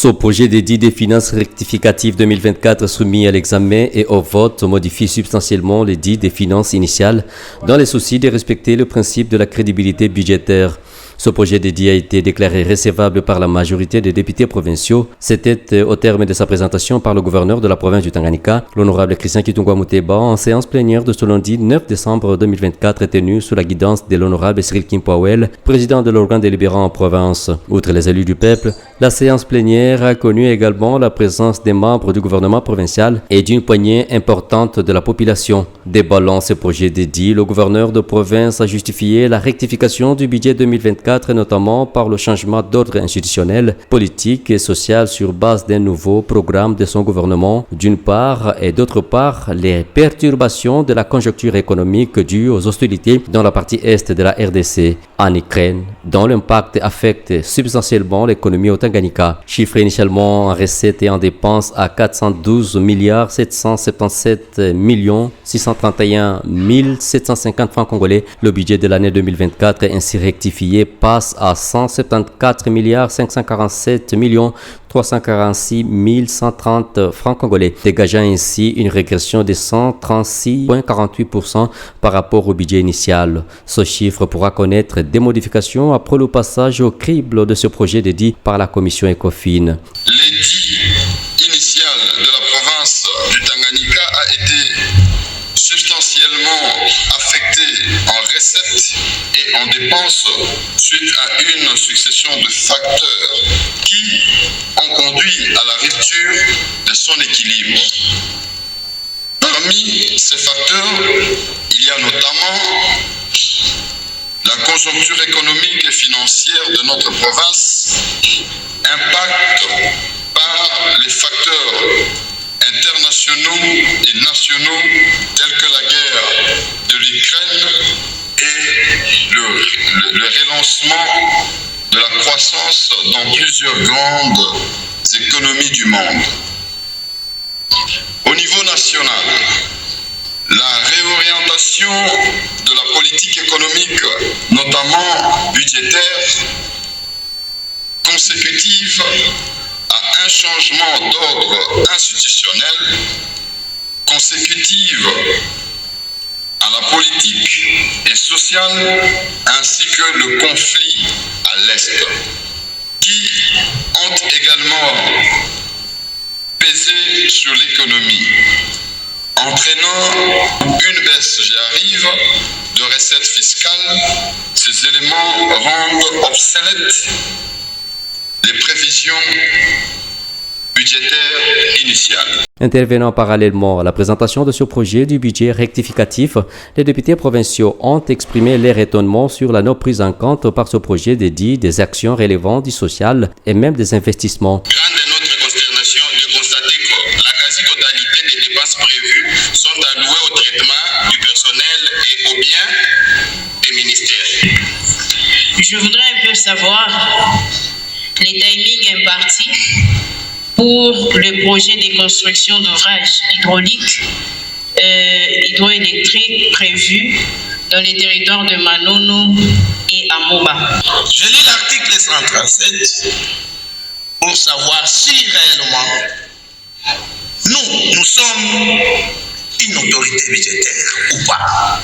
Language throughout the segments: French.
Ce projet d'édit des finances rectificatives 2024 soumis à l'examen et au vote modifie substantiellement l'édit des finances initiales dans les soucis de respecter le principe de la crédibilité budgétaire. Ce projet d'édit a été déclaré recevable par la majorité des députés provinciaux. C'était au terme de sa présentation par le gouverneur de la province du Tanganyika, l'honorable Christian Kitungwa Muteba, en séance plénière de ce lundi 9 décembre 2024 tenue sous la guidance de l'honorable Cyril Kimpawel, président de l'organe délibérant en province. Outre les élus du peuple, la séance plénière a connu également la présence des membres du gouvernement provincial et d'une poignée importante de la population. Déballant ce projet d'édit, le gouverneur de province a justifié la rectification du budget 2024 notamment par le changement d'ordre institutionnel, politique et social sur base d'un nouveau programme de son gouvernement, d'une part, et d'autre part, les perturbations de la conjoncture économique dues aux hostilités dans la partie est de la RDC, en Ukraine, dont l'impact affecte substantiellement l'économie au Tanganyika. Chiffré initialement en recettes et en dépenses à 412 777 631 750 francs congolais, le budget de l'année 2024 est ainsi rectifié passe à 174 547 346 130 francs congolais, dégageant ainsi une régression de 136,48% par rapport au budget initial. Ce chiffre pourra connaître des modifications après le passage au crible de ce projet d'édit par la commission ECOFIN. L'édit initial de la province du Tanganyika a été substantiellement affecté en recettes et en dépenses suite à une succession de facteurs qui ont conduit à la rupture de son équilibre. Parmi ces facteurs, il y a notamment la conjoncture économique et financière de notre province, impact par les facteurs internationaux et nationaux tels que la guerre de l'Ukraine et le relancement de la croissance dans plusieurs grandes économies du monde. Au niveau national, la réorientation de la politique économique, notamment budgétaire, consécutive à un changement d'ordre institutionnel, consécutive à la politique et sociale, ainsi que le conflit à l'Est, qui ont également pesé sur l'économie, entraînant une baisse, j'y arrive, de recettes fiscales. Ces éléments rendent obsolètes les prévisions budgétaires initiales. Intervenant parallèlement à la présentation de ce projet du budget rectificatif, les députés provinciaux ont exprimé leur étonnement sur la non prise en compte par ce projet d'édit des actions relevant du social et même des investissements. Grande est notre consternation de constater que la quasi-totalité des dépenses prévues sont allouées au traitement du personnel et aux biens des ministères. Je voudrais un peu savoir les timings impartis pour le projet de construction d'ouvrages hydrauliques, hydroélectriques prévus dans les territoires de Manono et Amoba. Je lis l'article 137 pour savoir si réellement nous sommes une autorité budgétaire ou pas.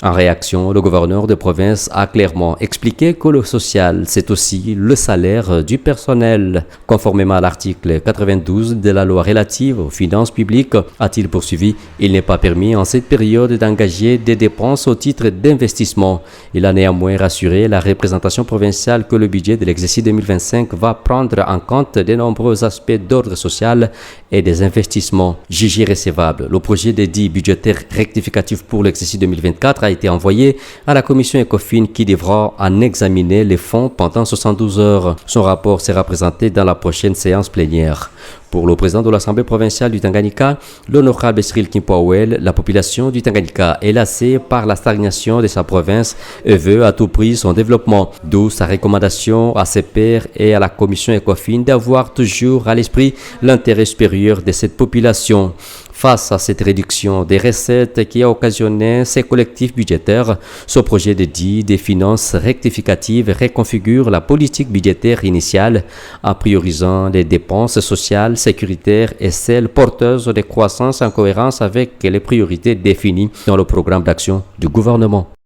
En réaction, le gouverneur de province a clairement expliqué que le social, c'est aussi le salaire du personnel. Conformément à l'article 92 de la loi relative aux finances publiques, a-t-il poursuivi, il n'est pas permis en cette période d'engager des dépenses au titre d'investissement. Il a néanmoins rassuré la représentation provinciale que le budget de l'exercice 2025 va prendre en compte de nombreux aspects d'ordre social et des investissements. Jugé recevable, le projet d'édit budgétaire rectificatif pour l'exercice 2024 a été envoyé à la commission ECOFIN qui devra en examiner les fonds pendant 72 heures. Son rapport sera présenté dans la prochaine séance plénière. Pour le président de l'Assemblée provinciale du Tanganyika, l'honorable Cyril Kimpawel, la population du Tanganyika est lassée par la stagnation de sa province et veut à tout prix son développement. D'où sa recommandation à ses pairs et à la commission ECOFIN d'avoir toujours à l'esprit l'intérêt supérieur de cette population. face à cette réduction des recettes qui a occasionné ces collectifs budgétaires, ce projet de dit des finances rectificatives reconfigure la politique budgétaire initiale en priorisant les dépenses sociales, sécuritaires et celles porteuses de croissance en cohérence avec les priorités définies dans le programme d'action du gouvernement.